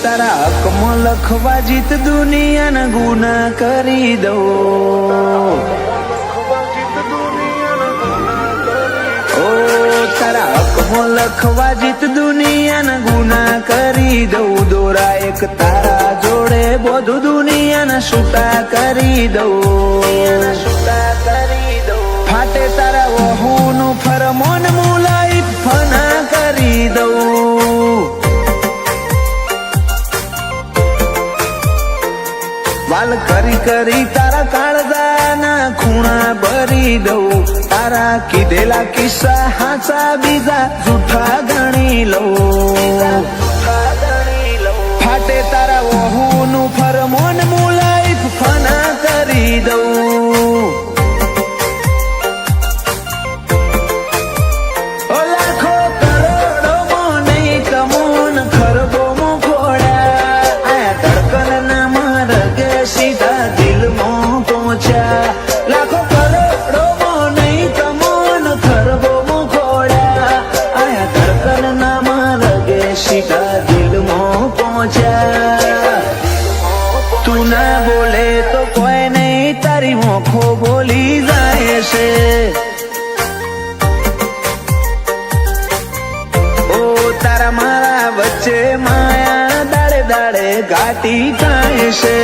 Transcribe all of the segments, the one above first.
તારા હકમાં લખવા જીત દુનિયાના ગુના કરી દઉં. ઓ તારા હકમાં લખવા જીત દુનિયાના ગુના કરી દઉં. દોરા એક તારા જોડે બધું દુનિયાના છૂટા કરી દઉં. ફાટે તારા વહુનું ફરમોન મુલાઈ ફના કરી દઉં. વાલ કરી કરી તારા કાળજાના ખૂણા ભરી દઉં. તારા કીધેલા કિસ્સા હાચા બીજા જૂઠા ગણી લઉં. ફાટે તારા વહુનું ફરમોન મુલાઈ ફના કરી દઉં. લાખો કરોડોમાં નહીં કમોન ખરબોમાં ખોડ્યા. આ ધડકનના માર્ગે સીધા દિલમાં પહોંચ્યા. લાખો કરોડોમાં નહીં કમોન ખરબોમાં ખોડ્યા. આ ધડકનના માર્ગે સીધા દિલમાં પહોંચ્યા. તું ના બોલે તો કોઈ નહીં તારી મોખો બોલી જાય છે. તારા મારા વચ્ચે માયા દાડે દાડે ઘાટી થાય છે.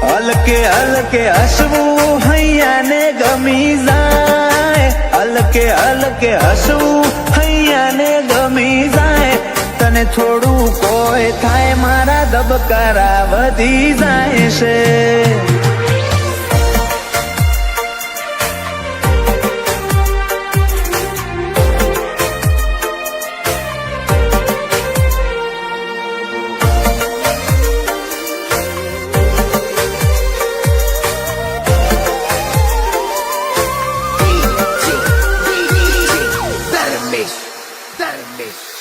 હલકે હલકે હસવું હૈયાને ગમી જાય. હલકે હલકે હસવું હૈયાને ગમી જાય. તને થોડું કોઈ થાય મારા ધબકારા વધી જાય છે.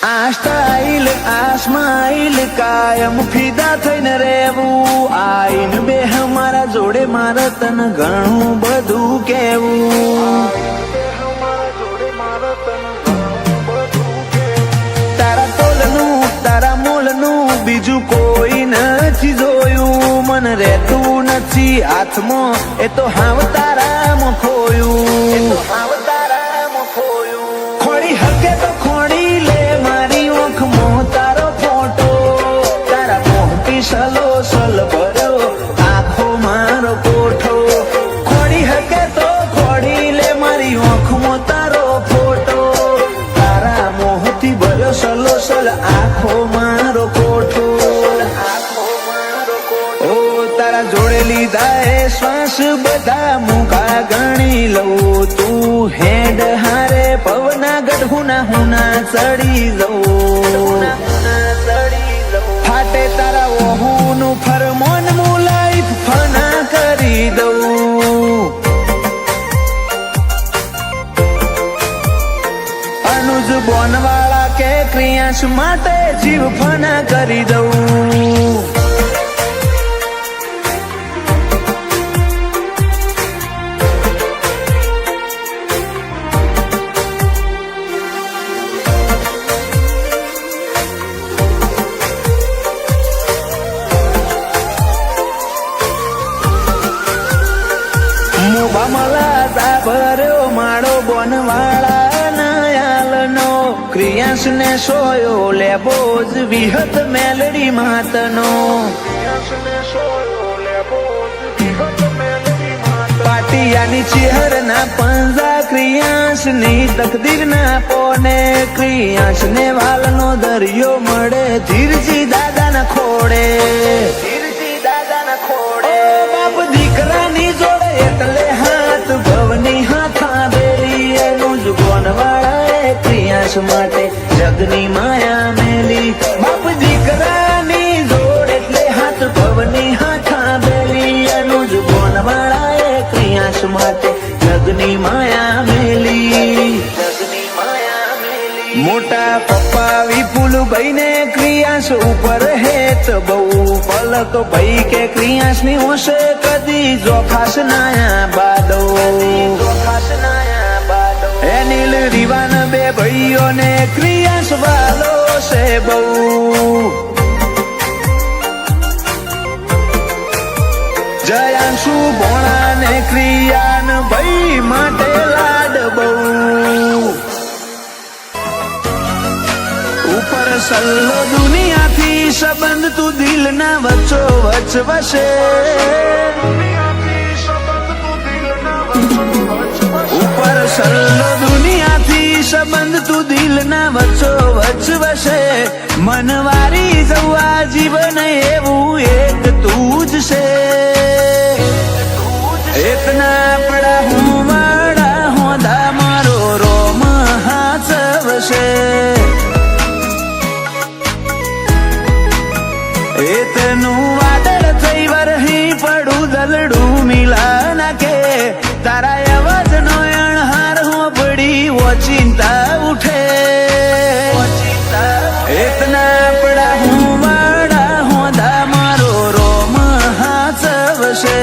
આ સ્ટાઇલ આ સ્માઇલ કાયમ ફિદા થઈને રહેવું. આઈન બે મારા જોડે મારે તને ઘણું બધું કેવું. તારા તોલનું તારા મોલનું બીજું કોઈ નથી જોયું. મને રહેતું નથી હાથમાં એ તો હાવ તારામાં ખોયું. ખોડી હકે તો ખોડી લે મારી ઓંખમાં તારો ફોટો. તારા મોહથી સલો સલ ભર્યો આખો મારો કોઠો. ખોડી હકે તો ખોડી લે મારી ઓંખમાં તારો ફોટો. તારા મોહથી ભર્યો સલો સલ આખો મારો કોઠો. ઓ તારા જોડે લીધા એ શ્વાસ બધા મુકા ગણી લઉં. તું હેડ હારે પવના ગઢુના હુના ચડી જવું. ફાટે તારા વહુનું ફરમોન મુલાઈ ફના કરી દઉં. અનુજ બોનવાળા કે ક્રિયાંશ માટે જીવ ફના કરી દઉં. બમલા ભર્યો માળો બોનવાળા નાયાલનો. ક્રિયાંશ ને સોયો લેબો જ વિહત મેલડી માતનો. પાટિયાની ચેહર ના પંજા ક્રિયાંશ ની તકદીર ના પોને. ક્રિયાંશ ને વાલનો દરિયો મળે ધીરજી દાદા ના ખોડે. બાપ દીકરાની જોડે એટલે હાથ ભવની હાથા બેલી. એનું જ બોનવાળા ક્રિયાંશ માટે જગની માયા મેલી. બાપ દીકરાની જોડે એટલે હાથ ભવની હાથા બેલી. એનું જ બોનવાળા ક્રિયાંશ માટે જગની માયા મેલી. મોટા પપ્પા વિપુલભાઈ ને ક્રિયાંશ ઉપર હેત બહુ. પલક ભાઈ કે ક્રિયાંશ ની હોશે કદી જોખાશ નાયા બાદો. એનિલ રીવાન બે ભાઈ ભાઈઓને ક્રિયાશ વાલો છે બહુ જયાંશુ ભોણાને ક્રિયાન ભાઈ માટે લાડ બહુ ઉપર સલ્લો દુનિયાથી સંબંધ તું દિલના વચ્ચો વચ વસે ઉપર સલ્લો દુનિયાથી સંબંધ તું દિલના વચ્ચો વચ વસે મનવારી જવા જીવન એવું એક તું જ છે એકના પડા હું વાડા હોદા મારો રોમ હાચવશે એતનું વાદળ થઈ વરહી પડું દલડું મિલા નાખે તારા અવાજનો અણહાર હો પડી ઓચિંતા ઉઠે એતના પડા હું વાડા હોદા મારો રોમ હાચવશે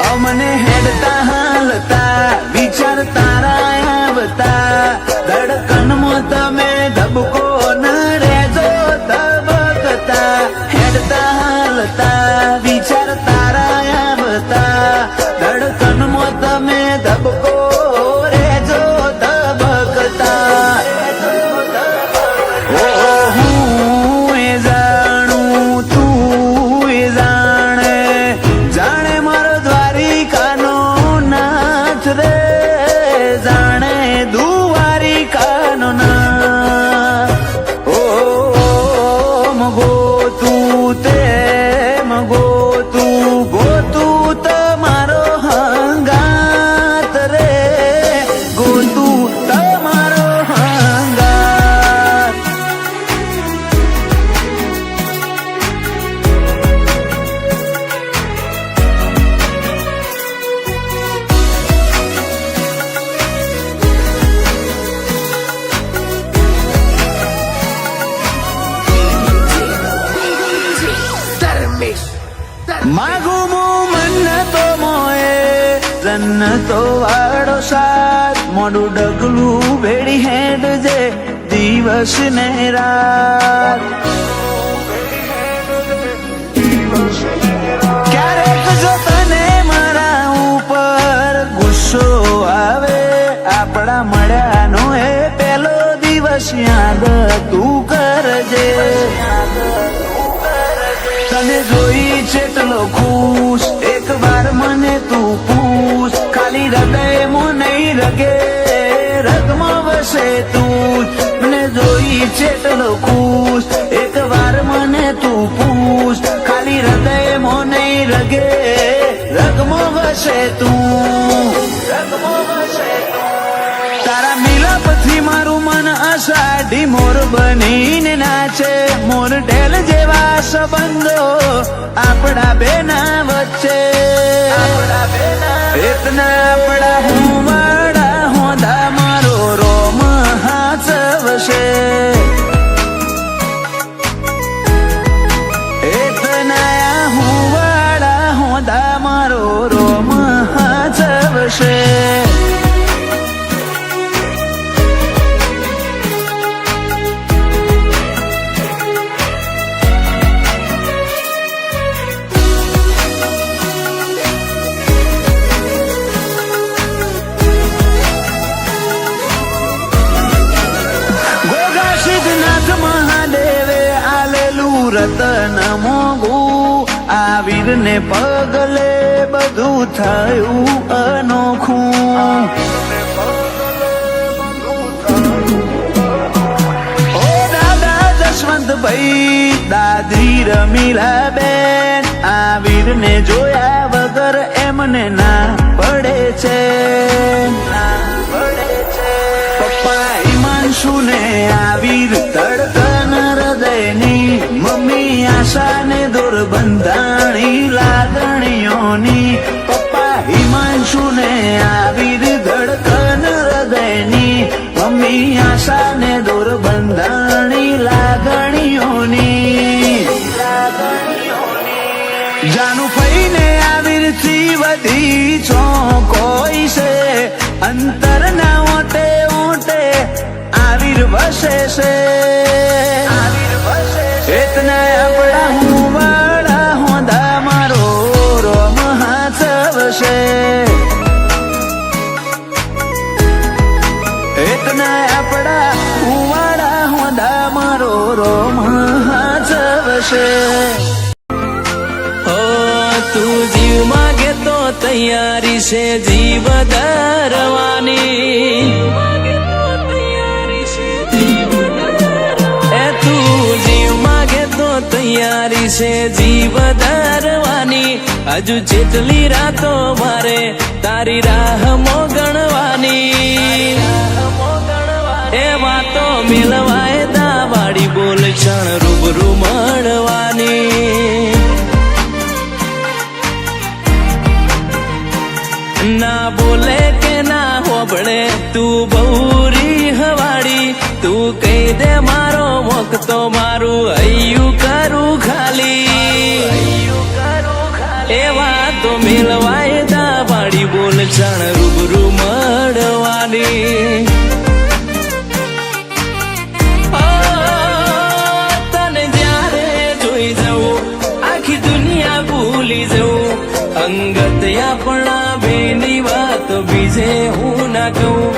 અમને હેડતા હાલતા વિચાર તારા આવતા ધડકનમાં તમે ધબકો ન રહેજો ધબકતા હેડતા હાલતા વિચાર તારા આવતા ધડકનમાં તમે ધબકો રહેજો ધબકતા ઓ હું એ જાણું તું એ જાણે જાણે મારો દ્વારિકાનો નાથ રે જાણે દ્વારિકાનો નાથ ઓ મગો તું તે મગો તું ગોતું તમારો હંગાત રે ગોતું તમારો હંગાત માગું હું મન્નતો મોએ જન્નતો વાળો સાથ મોડું ડગલું ભેડી હેડ જે દિવસ ને રાત ક્યારેક જો તને મારા ઉપર ગુસ્સો આવે આપણા મળ્યાનો એ પેલો દિવસ યાદ તું કરજે તને જોઈ ચેટલો ખુશ એક વાર મને તું પૂછ ખાલી હૃદયમાં નહીં રગે રગમાં વસે તું મને જોઈ ચેટલો ખુશ એક વાર મને તું પૂછ ખાલી હૃદયમાં નહીં રગે રગમાં વસે તું રગમાં વસે તારા મિલાપથી મારું મન અષાઢી મોર બનીને નાચે મોર ઢેલ જેવા સંબંધો આપણા બેના વચ્ચે એતના આપણા હું વાડા હોદા મારો રોમ હાચવશે એતના હું વાડા હોદા મારો રોમ હાચવશે રતન મોગું આ વીરને પગલે બધું થયું અનોખું ઓ દાદા જશવંતભાઈ દાદી રમીલા બેન આ વીરને જોયા વગર એમને ના પડે છે પપ્પા હિમાંશુને આ વીર ધડકન હૃદયની મમ્મી આશાને દૂર બંધાણી લાગણીઓની પપ્પા હિમાંશુને આ વીર ધડકન હૃદયની મમ્મી આશાને દૂર બંધાણી લાગણીઓની જાનું ફઈને આ વીરથી વધી છો કોઈ છે. ઓ તું જીવ માગે તો તૈયારી છે જીવ ધરવાની. એ તું જીવ માગે તો તૈયારી છે જીવ ધરવાની. હજુ જેટલી રાતો મારે તારી રાહ મોગણવાની. એ વાતો મિલવાય દાવાળી બોલ ક્ષણ રૂબરૂ મળવાની. ના બોલે કે ના હોબળે તું બહુરી હવાડી. તું કહી દે મારો મોક તો મારું હૈયું કરું ખાલી. એ વાતો મિલવાય દાવાળી બોલ ક્ષણ રૂબરૂ મળવાની. અંગત આપણા બેની વાત બીજે હું ના કહું.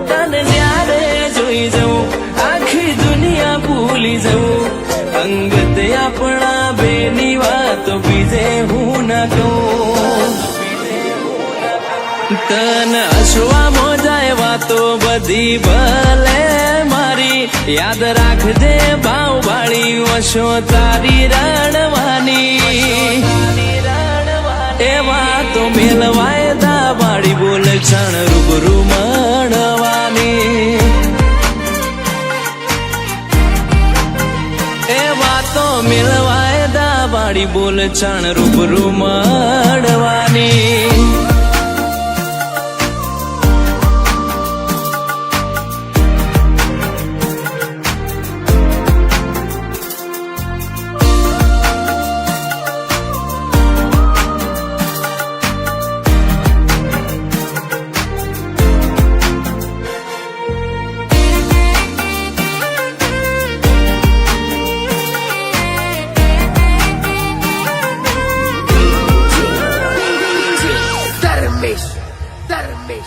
તને જ્યારે જોઈ જઉં આખી દુનિયા ભૂલી જઉં. અંગત આપણા બેની વાત બીજે હું ના કહું. તને હસવા મોજાય વાતો બધી ભલે મારી. યાદ રાખજે ભાવ વાળી વશો તારી રણવાની. એ વાતો મેલવાય દાવાળી બોલ ક્ષણ રૂબરૂ મળવાની. એ વાતો મેલવાય દાવાળી બોલ ક્ષણ રૂબરૂ મળવાની.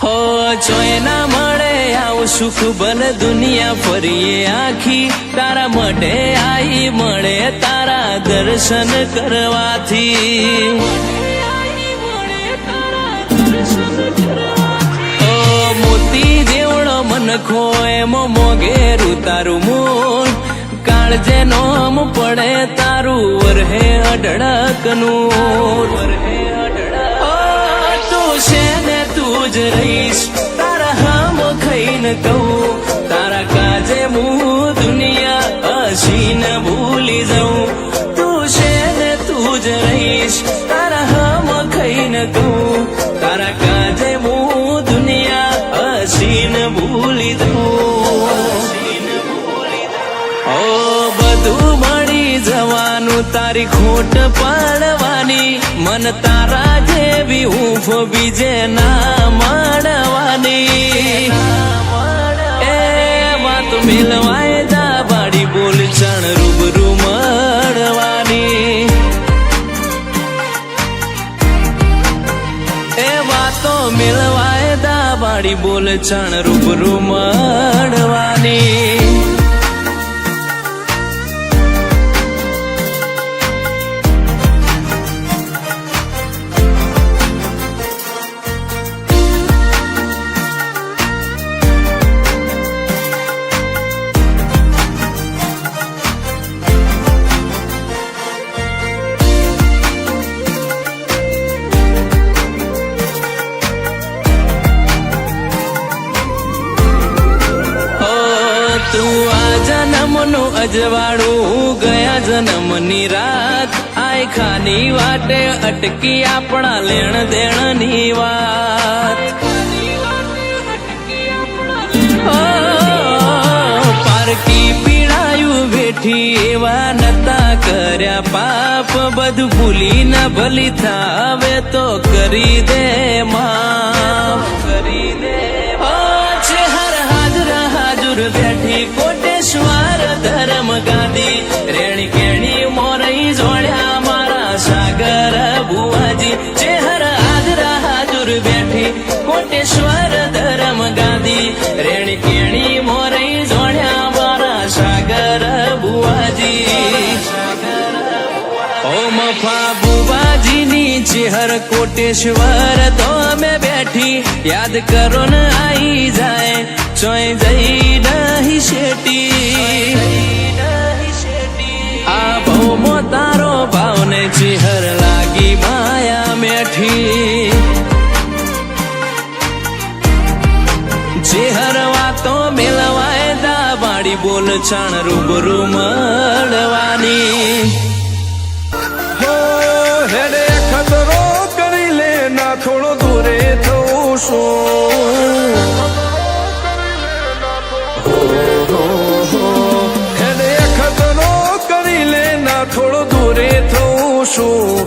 હો જોઈ ના મળે આવું સુખ ભલે દુનિયા ફરીએ આખી. તારા માટે આઈ મળે તારા દર્શન કરવાથી. ઓ મોતી જેવડો મનખો એમો મોઘેરું તારું મૂળ. કાળજે નોમ પડે તારું વરહે અઢળકનું. છે ને તું જ રહીશ તારા હામ ખાઈને કહું. તારા કાજે હું દુનિયા હસીન ભૂલી જાઉં. તું છે ને તું જ રહીશ તારા હામ ખાઈને કહું. તારા કાજે હું દુનિયા હસીન ભૂલી જાઉં. ઓ બધું મળી જવાનું તારી ખોટ પાડવાની. મન તારા જેવી ઊંફ બીજે ના મળવાની. એ વાત મિલવાય દાવાળી બોલ ક્ષણ રૂબરૂ મળવાની. એ વાતો મિલવાય દાવાળી બોલ ક્ષણ રૂબરૂ મળવાની. તું આ જન્મનું અજવાળું ગયા જન્મની રાત. આય ખાની વાટે અટકી આપણા લેણ દેણની વાત. પારકી પીડાયું બેઠી એવા નતા કર્યા પાપ. બધું ભૂલી ના ભલી થાવે તો કરી દે માફ. કરી દે બેઠી કોટેશ્વર ધર્મ ગાદી. રેણી કેણી મોરઈ જોડ્યા મારા સાગર ભુવાજી. ચેહર હાજરા હાજુર બેઠી કોટેશ્વર ધર્મ ગાદી. રેણી કેણી મોરઈ જોડ્યા મારા સાગર ભુવાજી. સાગર ચેહર કોટેશ્વર તો અમે બેઠી યાદ કરો ને આઈ જાય ચોય જઈ નહીં શેટી આ ભૌમો તારો ભાવને ચેહર લાગી માયા મેઠી ચેહર વાતો મેલવાય દા બાડી બોલ છાણ રૂબરૂ મળવાની હેડે ખતરો કરી લે ના થોડો દૂરે થવું શું હેડે ખતરો કરી લે ના થોડો દૂરે થવું શું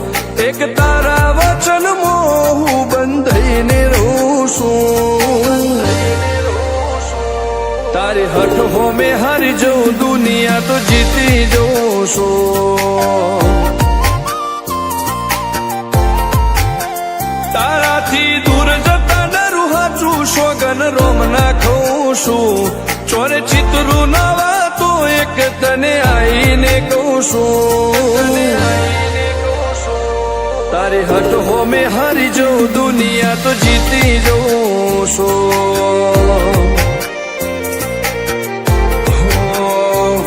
એક તારા વચન મોહ બંધાઈને રહું છું તારી હઠ હો મેં હારી જવું દુનિયા તો જીતી જવું છું તારાથી દૂર જતા ડરું હાચું સોગન રોમ નાખું છું ચોરે ચિતરું નવા તો એક તને આઈને કહું છું તારી હટ હો મેં હારી જવું દુનિયા તો જીતી જવું છું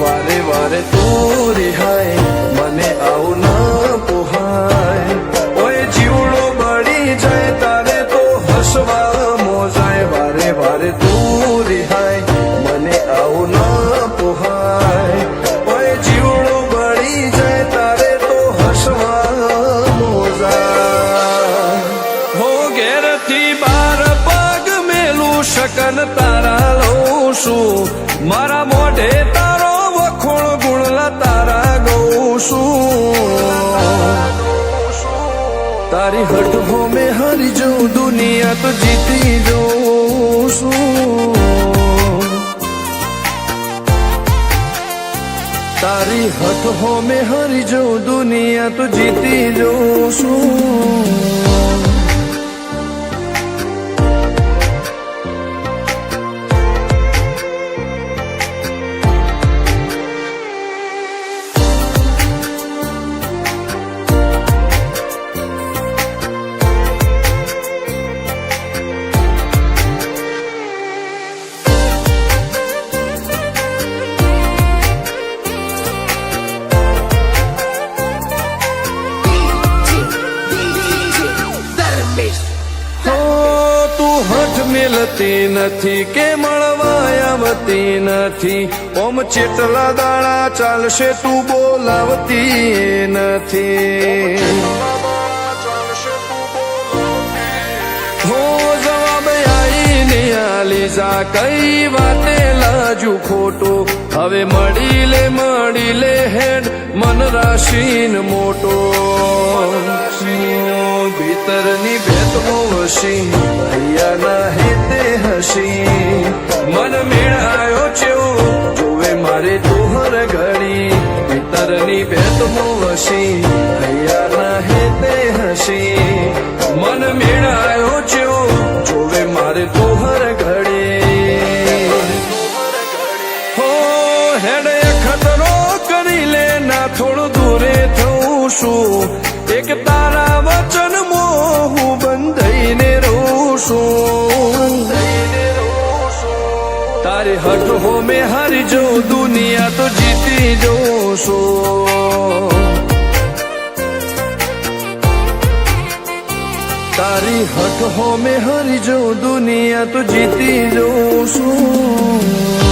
વારે વારે તું રિહાય મને આવું ના પોહાય ઓય જીવડો બળી જાય તારે તો હસવા મોજાય વારે વારે તું રિહાય મને આવું ના પોહાય ઓય જીવડો બળી જાય તારે તો હસવા મોજાય હો ઘેરથી બાર પગ મેલું શકન તારા લઉં છું મારા મોઢે તારો વખોણ ગુણલા તારા ગઉં છું તારી હટ હો મેં હારી જવું દુનિયા તો જીતી જવું છું તારી હટ હો મેં હારી જવું દુનિયા તો જીતી જવું છું મિલતી નથી કે મળવા આવતી નથી ઓમ ચેટલા દાડા ચાલશે તું બોલાવતી નથી હો જવાબ આઈને આલી જા કઈ વાતે લાજુ ખોટું હવે મળી લે હેડ મન રાશીન મોટો ભીતરની ભેદમો વસી ભૈયાના હેતે હસી મન મેળાયો ચેવો જોવે મારે તોહર ઘડી ભીતરની ભેદમો વસી ભૈયાના હેતે હસી મન મેળાયો ચેવો જોવે મારે તોહર ઘડી હો હેડે ખતરો કરી લે ના થોડું દૂરે થવું શું એક તારા વચન મોહ બંધાઈને રહું છું તારી હટ હો મેં હારી જવું દુનિયા તો જીતી જવું છું તારી હટ હો મેં હારી જવું દુનિયા તો જીતી જવું છું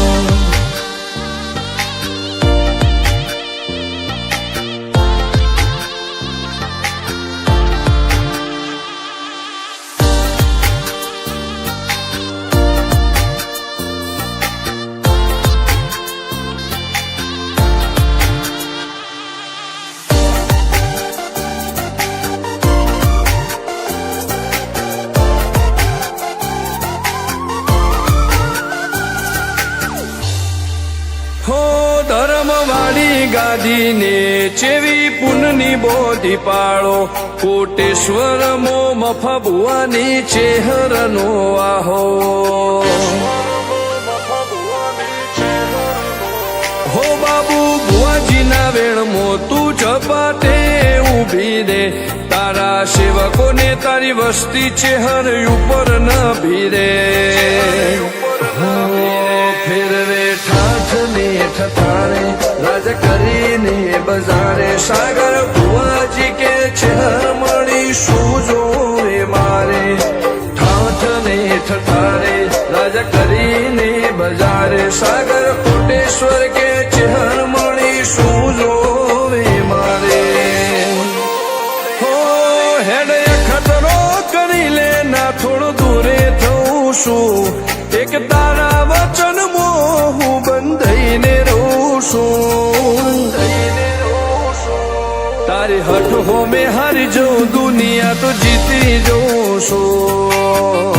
ધર્મવાળી ગાદીને ચેવી પુનની બોધી પાળો કોટેશ્વર મો મફા ભુવાની ચેહરનો આહો હો બાબુ ભુવાજીના વેણમો તું ઝપાટે ઊભી દે તારા સેવકોને તારી વસ્તી ચેહર ઉપર ન ભીરે ફેરવે ઠાઠ ને ઠઠાણે રાજ કરીને બજારે સાગર ભુવાજી કે ચેહર મળીશું જોવે મારે ઠાઠ ને ઠઠાણે રાજ કરીને બજારે સાગર કોટેશ્વર કે ચેહર મળીશું જોવે મારે હેડ ખતરો કરી લે ના થોડું દૂરે થઉં છું એક તારા વચન હું બંધાઈને રહું છું તારી હઠ હો મેં હારી જઉં દુનિયા તો જીતી જઉં છું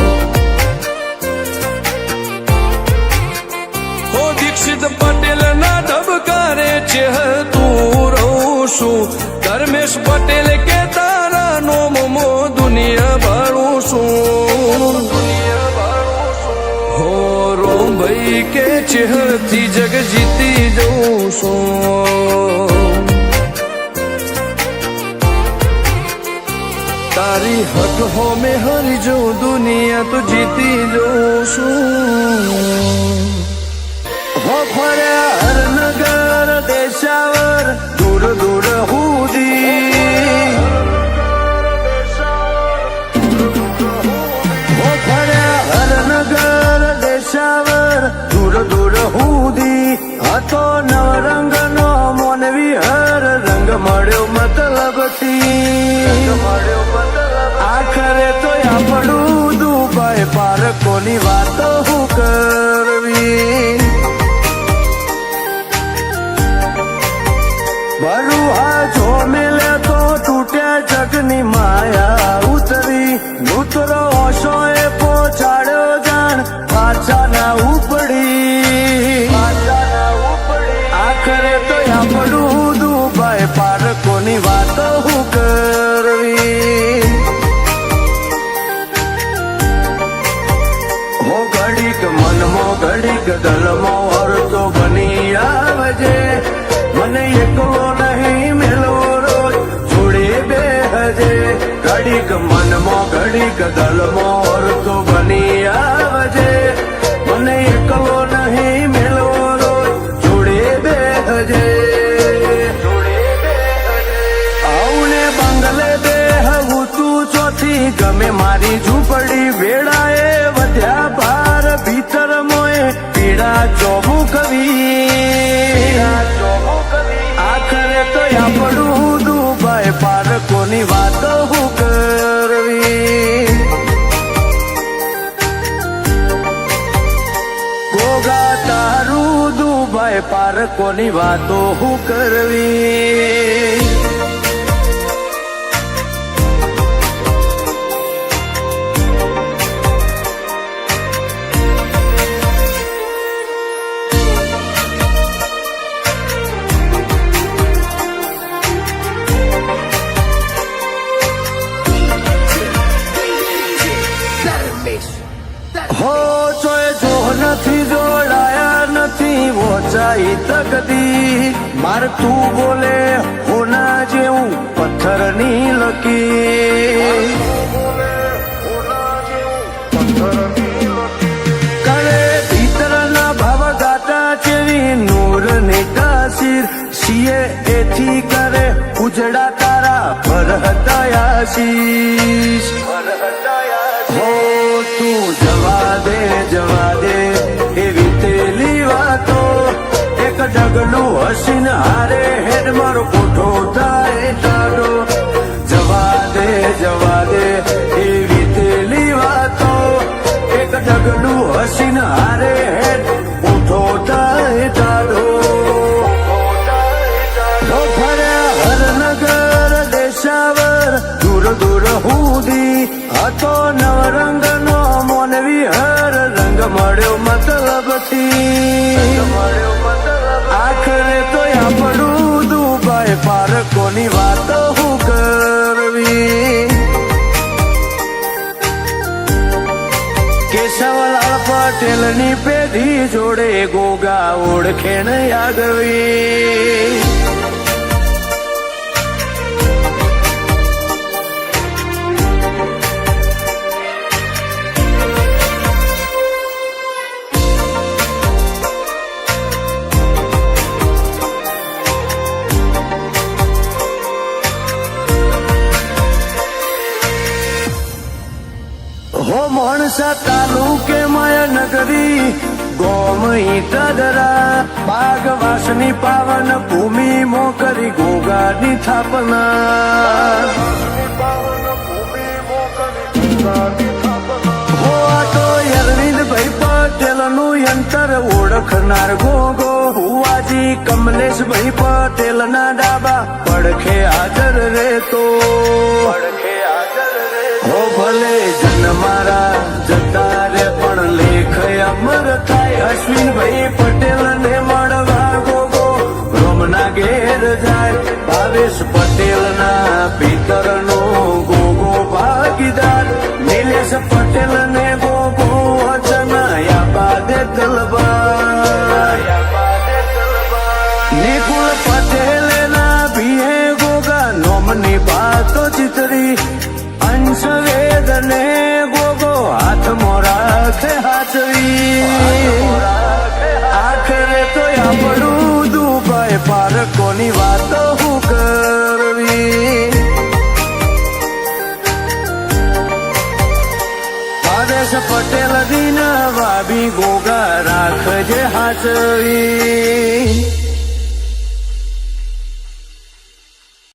હો દીક્ષિત પટેલ ના ધબકારે ચેહર તું રહું છું ધર્મેશ પટેલ કે તારા નોમો દુનિયા ભાળું છું હો રોમ ભાઈ કે ચેહર થી જગ જીતી જઉં છું તારી હક હો મેં હારી જઉં દુનિયા તો જીતી જઉં છું હો ફર્યા હરનગર દેશાવર દૂર દૂર હુદી હો ફર્યા હરનગર દેશાવર દૂર દૂર હુદી હતો નવરંગનો મોનવી હર રંગ મળ્યો મતલબથી આખરે તો આપણું દુબઈ પારકોની વાતો હું કરવી બરુહા જો મિલે તો તૂટ્યા જગની માયા ઉતરી નૂતરો ઓશોએ પહોંચાડ્યો જાણ પાછા ના ઉપડી આખરે તો આપણું દુબઈ પારકોની વાતો હું કરવી હો ઘડીક મનમો ઘડીક દલમો અર્થો બની આવજે મને એકલો નહીં મેળવો રોજ જોડે બેહજે ઘડીક મનમો ઘડીક દલમો અર્થો બની આવજે મને એકલો નહીં મેળવો રોજ જોડે બેહજે આઉને બંગલે બેહવું તું ચોથી ગમે મારી ઝૂંપડી વેળાએ વધ્યા ભાર ભીતર મોએ પીડા ચોબુ કવી આખરે તો આપણું દુબઈ પારકોની વાતો હું કરવી ગોગા તારું દુબઈ પારકોની વાતો હું કરવી હો ચોય જો નથી જોડાયા નથી વોચાઈ તકદી માર તું બોલે હોના જેવું પથ્થરની લકી કરે ભીતરના ભાવ ગાતા ચેવી નૂર ની તાસીર સીએ એથી કરે ઉજડા તારા પર હતા આશીષ હો તું જવા દે એવી તેલી વાતો એક ડગલું હસીન હારે હેડ મારો કોઠો થાય ટાઢો જવા દે એવી તેલી વાતો એક ડગલું હસીન હારે હેડ કોઠો થાય ટાઢો ફર્યા હરનગર દેશાવર દૂર દૂર હુદી હતો નવરંગનો મોનવી હર રંગ મળ્યો મતલબથી આખરે તો આપણું દુબઈ પારકોની વાતો હું કરવી કેશવલાલ પટેલની પેઢી જોડે ગોગા ઓળખે ન આગવી કે માયા નગરી ગોમ ઈટદરા બાગવાસની પાવન ભૂમિ મોકરી ગોગાની થાપના હો આ તો અરવિંદભાઈ પટેલ નું યંત્ર ઓળખનાર ગોગો ભુવાજી કમલેશભાઈ પટેલ ના ડાબા પડખે હાજર રહેતો હો ભલે જન મારા જતા રે પણ લેખ અમર થાય અશ્વિનભાઈ પટેલ ને મળવા ગોગો રોમના ઘેર જાય ભાવેશ પટેલ ના પિતર નો ગોગો ભાગીદાર નિલેશ પટેલ ને ગોગો અચનાયા બાદે તલવાર નિકુલ પટેલ ના ભીએ ગોગા નોમની બાતો ચિતરી અંશ વેદ ને ગોગો હાથમાં રાખે હાચવી આખરે તો આપણું દુભાઈ પારકોની વાતો હું કરવી ભાવેશ પટેલ દીન વાબી ગોગા રાખજે હાચવી